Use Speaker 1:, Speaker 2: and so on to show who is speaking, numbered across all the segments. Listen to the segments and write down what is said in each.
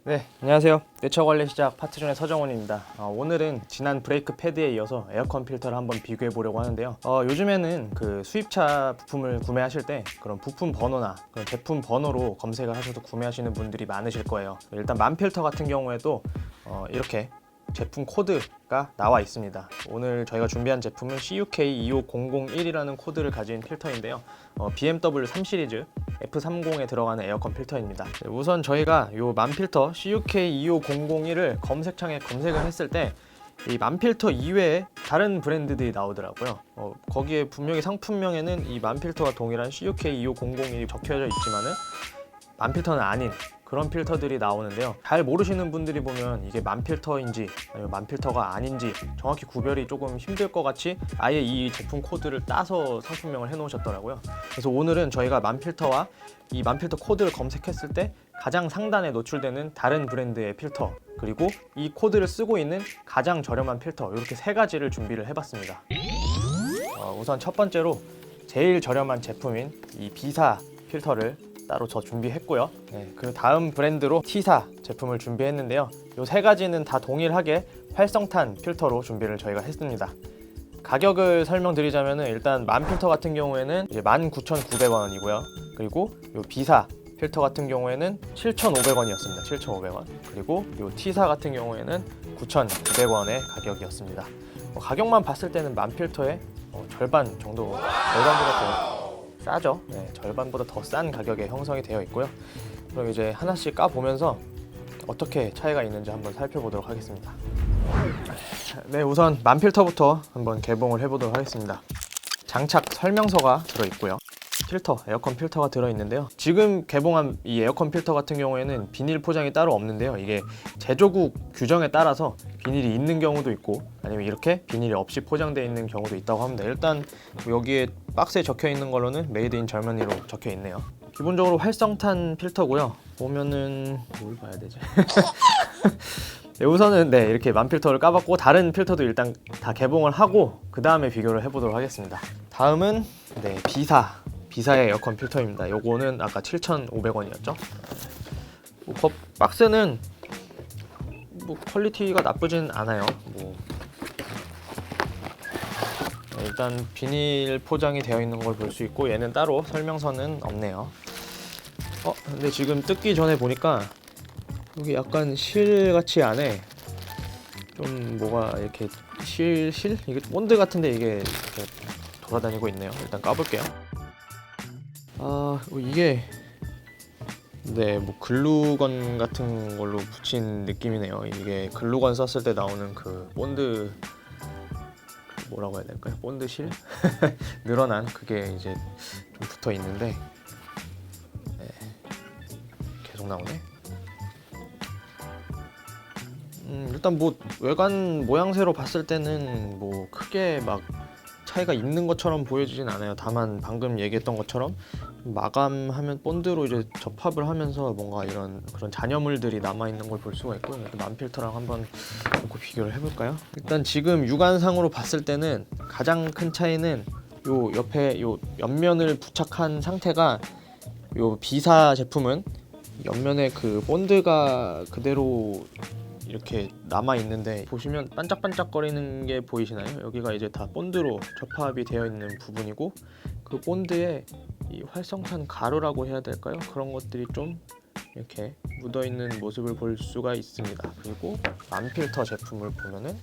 Speaker 1: 네, 안녕하세요. 내처관리 시작 파트존의 서정원입니다. 오늘은 지난 브레이크 패드에 이어서 에어컨 필터를 한번 비교해 보려고 하는데요. 요즘에는 그 수입차 부품을 구매하실 때 그런 부품 번호나 그런 제품 번호로 검색을 하셔서 구매하시는 분들이 많으실 거예요. 일단 만 필터 같은 경우에도 이렇게 제품 코드가 나와 있습니다. 오늘 저희가 준비한 제품은 CUK25001이라는 코드를 가진 필터인데요. BMW 3 시리즈 F30에 들어가는 에어컨 필터입니다. 우선 저희가 이 만필터 CUK25001을 검색창에 검색을 했을 때 이 만필터 이외에 다른 브랜드들이 나오더라고요. 거기에 분명히 상품명에는 이 만필터와 동일한 CUK25001이 적혀져 있지만은 만필터는 아닌 그런 필터들이 나오는데요. 잘 모르시는 분들이 보면 이게 만필터인지 아니면 만필터가 아닌지 정확히 구별이 조금 힘들 것 같이 아예 이 제품 코드를 따서 상품명을 해 놓으셨더라고요. 그래서 오늘은 저희가 만필터와 이 만필터 코드를 검색했을 때 가장 상단에 노출되는 다른 브랜드의 필터, 그리고 이 코드를 쓰고 있는 가장 저렴한 필터, 이렇게 세 가지를 준비를 해봤습니다. 우선 첫 번째로 제일 저렴한 제품인 이 B사 필터를 따로 저 준비했고요. 그 다음 브랜드로 T사 제품을 준비했는데요. 이 세 가지는 다 동일하게 활성탄 필터로 준비를 저희가 했습니다. 가격을 설명드리자면 일단 만 필터 같은 경우에는 이제 19,900원이고요. 그리고 이 B사 필터 같은 경우에는 7,500원이었습니다. 7,500원. 그리고 이 T사 같은 경우에는 9,900원의 가격이었습니다. 가격만 봤을 때는 만 필터의 절반 정도, 절반보다 더 싸죠. 절반보다 더 싼 가격에 형성이 되어 있고요. 그럼 이제 하나씩 까보면서 어떻게 차이가 있는지 한번 살펴보도록 하겠습니다. 네, 우선 만 필터부터 한번 개봉을 해보도록 하겠습니다. 장착 설명서가 들어있고요. 필터, 에어컨 필터가 들어있는데요. 지금 개봉한 이 에어컨 필터 같은 경우에는 비닐 포장이 따로 없는데요. 이게 제조국 규정에 따라서 비닐이 있는 경우도 있고 아니면 이렇게 비닐이 없이 포장되어 있는 경우도 있다고 합니다. 일단 여기에 박스에 적혀 있는 걸로는 메이드 인 절머니로 적혀 있네요. 기본적으로 활성탄 필터고요. 보면은 뭘 봐야 되지? 네, 우선은 이렇게 만 필터를 까봤고 다른 필터도 일단 다 개봉을 하고 그 다음에 비교를 해보도록 하겠습니다. 다음은 B사의 에어컨 필터입니다. 요거는 아까 7,500원이었죠. 박스는 퀄리티가 나쁘진 않아요. 일단 비닐 포장이 되어 있는 걸 볼 수 있고 얘는 따로 설명서는 없네요. 근데 지금 뜯기 전에 보니까 여기 약간 실같이 안에 좀 뭐가 이렇게 실? 이게 본드 같은데 이게 이렇게 돌아다니고 있네요. 일단 까볼게요. 이게 글루건 같은 걸로 붙인 느낌이네요. 이게 글루건 썼을 때 나오는 그 본드, 뭐라고 해야 될까요? 본드 실? 늘어난 그게 이제 좀 붙어 있는데 계속 나오네. 일단 외관 모양새로 봤을 때는 크게 막 차이가 있는 것처럼 보여지진 않아요. 다만 방금 얘기했던 것처럼 마감하면 본드로 이제 접합을 하면서 뭔가 이런 그런 잔여물들이 남아 있는 걸 볼 수가 있고요. 만 필터랑 한번 놓고 비교를 해볼까요? 일단 지금 육안상으로 봤을 때는 가장 큰 차이는 요 옆에 요 옆면을 부착한 상태가, 요 B사 제품은 옆면에 그 본드가 그대로 이렇게 남아 있는데 보시면 반짝반짝거리는 게 보이시나요? 여기가 이제 다 본드로 접합이 되어 있는 부분이고 그 본드에 이 활성탄 가루라고 해야 될까요? 그런 것들이 좀 이렇게 묻어 있는 모습을 볼 수가 있습니다. 그리고 만필터 제품을 보면은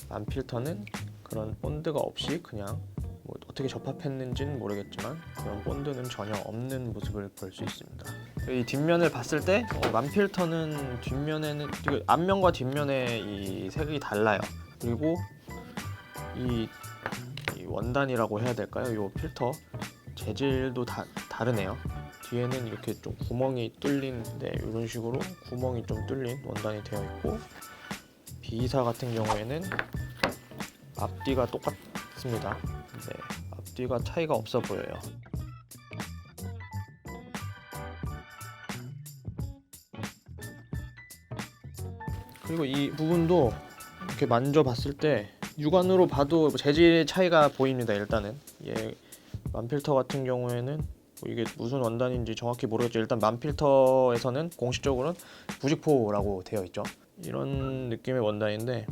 Speaker 1: 만필터는 그런 본드가 없이 그냥 어떻게 접합했는지는 모르겠지만 그런 본드는 전혀 없는 모습을 볼 수 있습니다. 이 뒷면을 봤을 때 만필터는 뒷면에는 앞면과 뒷면의 이 색이 달라요. 그리고 이 원단이라고 해야 될까요? 이 필터 재질도 다르네요. 뒤에는 이렇게 좀 구멍이 뚫린, 이런 식으로 구멍이 좀 뚫린 원단이 되어 있고, B사 같은 경우에는 앞뒤가 똑같습니다. 앞뒤가 차이가 없어 보여요. 그리고 이 부분도 이렇게 만져봤을 때 육안으로 봐도 재질의 차이가 보입니다. 일단은 만 필터 같은 경우에는 이게 무슨 원단인지 정확히 모르겠죠. 일단 만필터에서는 공식적으로는 부직포라고 되어 있죠. 이런 느낌의 원단인데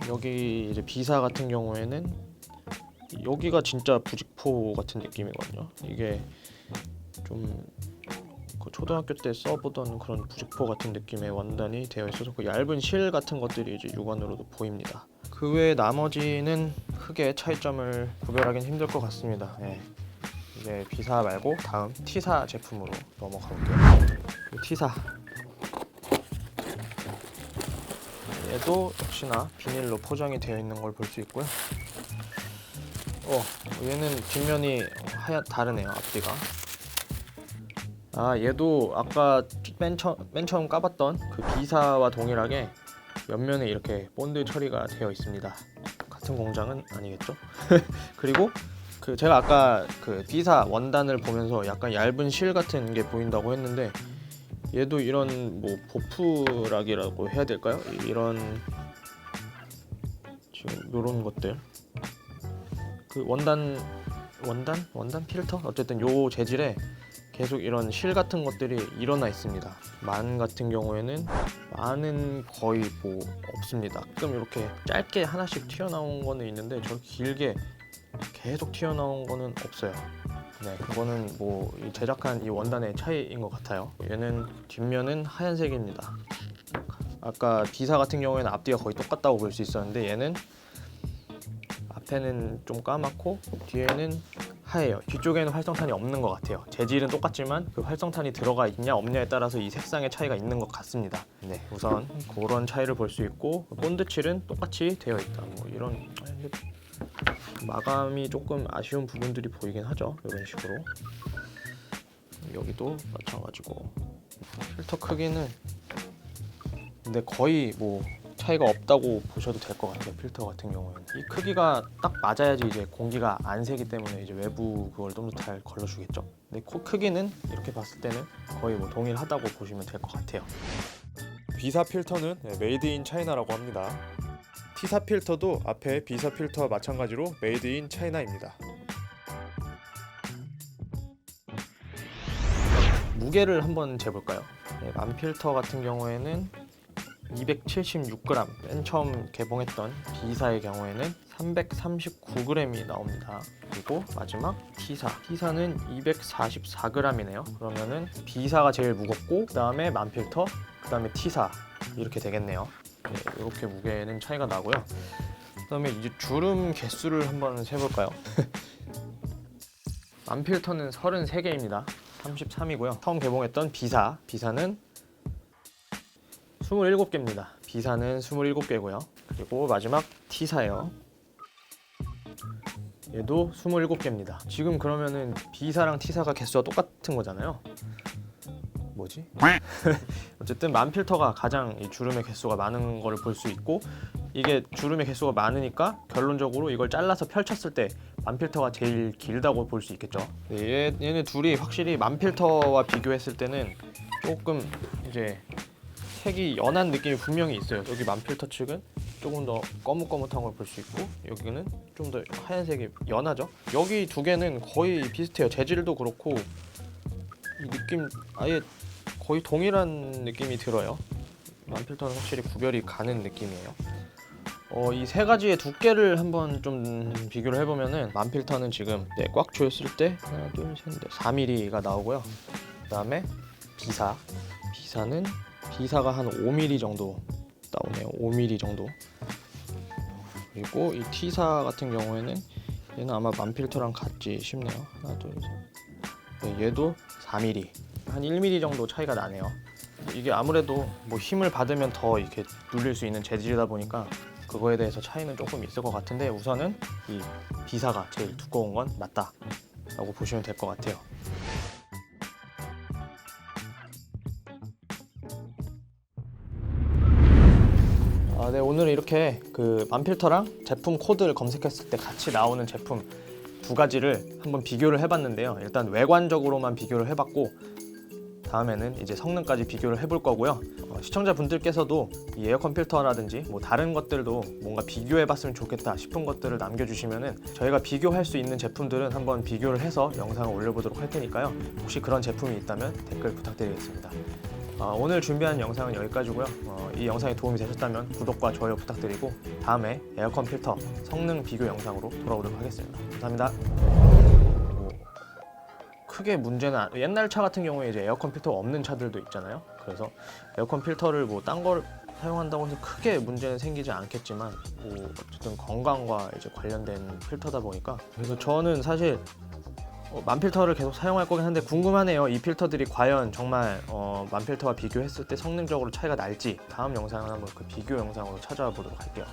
Speaker 1: 여기 이제 비사 같은 경우에는 여기가 진짜 부직포 같은 느낌이거든요. 이게 좀 그 초등학교 때 써보던 그런 부직포 같은 느낌의 원단이 되어 있어서 그 얇은 실 같은 것들이 이제 육안으로도 보입니다. 그 외 나머지는 크게 차이점을 구별하기는 힘들 것 같습니다. 예. 이제 비사 말고 다음 T사 제품으로 넘어가 볼게요. T사 얘도 역시나 비닐로 포장이 되어 있는 걸 볼 수 있고요. 얘는 뒷면이 다르네요. 앞뒤가. 얘도 아까 맨 처음 까봤던 그 비사와 동일하게 옆면에 이렇게 본드 처리가 되어 있습니다. 같은 공장은 아니겠죠? 그리고 제가 아까 그 비사 원단을 보면서 약간 얇은 실 같은 게 보인다고 했는데 얘도 이런 뭐 보프락이라고 해야 될까요? 이런 지금 이런 것들 그 원단 필터 어쨌든 요 재질에 계속 이런 실 같은 것들이 일어나 있습니다. 만 같은 경우에는 만은 거의 뭐 없습니다. 가끔 이렇게 짧게 하나씩 튀어나온 거는 있는데 저렇게 길게 계속 튀어나온 거는 없어요. 네, 그거는 뭐 제작한 이 원단의 차이인 것 같아요. 얘는 뒷면은 하얀색입니다. 아까 비사 같은 경우에는 앞뒤가 거의 똑같다고 볼 수 있었는데 얘는 앞에는 좀 까맣고 뒤에는 하얘요. 뒤쪽에는 활성탄이 없는 것 같아요. 재질은 똑같지만 그 활성탄이 들어가 있냐 없냐에 따라서 이 색상의 차이가 있는 것 같습니다. 네, 우선 그런 차이를 볼 수 있고 본드칠은 똑같이 되어 있다. 뭐 이런 마감이 조금 아쉬운 부분들이 보이긴 하죠. 이런 식으로 여기도 마찬가지고 필터 크기는 근데 거의 뭐 차이가 없다고 보셔도 될 것 같아요. 필터 같은 경우에는 이 크기가 딱 맞아야지 이제 공기가 안 새기 때문에 이제 외부 그걸 좀 더 잘 걸러주겠죠. 근데 코 크기는 이렇게 봤을 때는 거의 뭐 동일하다고 보시면 될 것 같아요.
Speaker 2: 비사 필터는 메이드 인 차이나라고 합니다. T사 필터도 앞에 비사 필터와 마찬가지로 메이드 인 차이나입니다.
Speaker 1: 무게를 한번 재볼까요? 네, 만 필터 같은 경우에는 276g, 맨 처음 개봉했던 비사의 경우에는 339g이 나옵니다. 그리고 마지막 T사는 244g이네요. 그러면은 비사가 제일 무겁고 그 다음에 만 필터, 그 다음에 T사 이렇게 되겠네요. 네, 이렇게 무게는 차이가 나고요. 그 다음에 이제 주름 개수를 한번 세볼까요? 만 필터는 33개입니다. 33이고요. 처음 개봉했던 비사는 27개입니다. 비사는 27개고요. 그리고 마지막 T사예요. 얘도 27개입니다. 지금 그러면은 비사랑 T사가 개수가 똑같은 거잖아요. 뭐지? 어쨌든 만 필터가 가장 이 주름의 개수가 많은 걸 볼 수 있고 이게 주름의 개수가 많으니까 결론적으로 이걸 잘라서 펼쳤을 때 만 필터가 제일 길다고 볼 수 있겠죠. 네, 얘네 둘이 확실히 만 필터와 비교했을 때는 조금 이제 색이 연한 느낌이 분명히 있어요. 여기 만 필터 측은 조금 더 거뭇거뭇한 걸 볼 수 있고 여기는 좀 더 하얀색이 연하죠. 여기 두 개는 거의 비슷해요. 재질도 그렇고 이 느낌 아예 거의 동일한 느낌이 들어요. 만 필터는 확실히 구별이 가는 느낌이에요. 이 세 가지의 두께를 한번 좀 비교를 해보면은 만 필터는 지금 꽉 조였을 때 하나, 둘, 셋, 넷, 4mm가 나오고요. 그 다음에 비사는 비사가 한 5mm 정도 나오네요. 5mm 정도. 그리고 이 T사 같은 경우에는 얘는 아마 만 필터랑 같지 싶네요. 하나, 둘, 셋. 네, 얘도 4mm. 한 1mm 정도 차이가 나네요. 이게 아무래도 뭐 힘을 받으면 더 이렇게 눌릴 수 있는 재질이다 보니까 그거에 대해서 차이는 조금 있을 것 같은데 우선은 이 비사가 제일 두꺼운 건 맞다 라고 보시면 될 것 같아요. 네, 오늘 이렇게 그 만필터랑 제품 코드를 검색했을 때 같이 나오는 제품 두 가지를 한번 비교를 해봤는데요. 일단 외관적으로만 비교를 해봤고 다음에는 이제 성능까지 비교를 해볼 거고요. 시청자분들께서도 이 에어컨 필터라든지 뭐 다른 것들도 뭔가 비교해봤으면 좋겠다 싶은 것들을 남겨주시면은 저희가 비교할 수 있는 제품들은 한번 비교를 해서 영상을 올려보도록 할 테니까요. 혹시 그런 제품이 있다면 댓글 부탁드리겠습니다. 오늘 준비한 영상은 여기까지고요. 이 영상이 도움이 되셨다면 구독과 좋아요 부탁드리고 다음에 에어컨 필터 성능 비교 영상으로 돌아오도록 하겠습니다. 감사합니다. 크게 문제는 옛날 차 같은 경우에 이제 에어컨 필터가 없는 차들도 있잖아요. 그래서 에어컨 필터를 뭐 딴 걸 사용한다고 해서 크게 문제는 생기지 않겠지만 뭐 어쨌든 건강과 이제 관련된 필터다 보니까 그래서 저는 사실 만필터를 계속 사용할 거긴 한데 궁금하네요. 이 필터들이 과연 정말 만필터와 비교했을 때 성능적으로 차이가 날지 다음 영상은 한번 그 비교 영상으로 찾아보도록 할게요.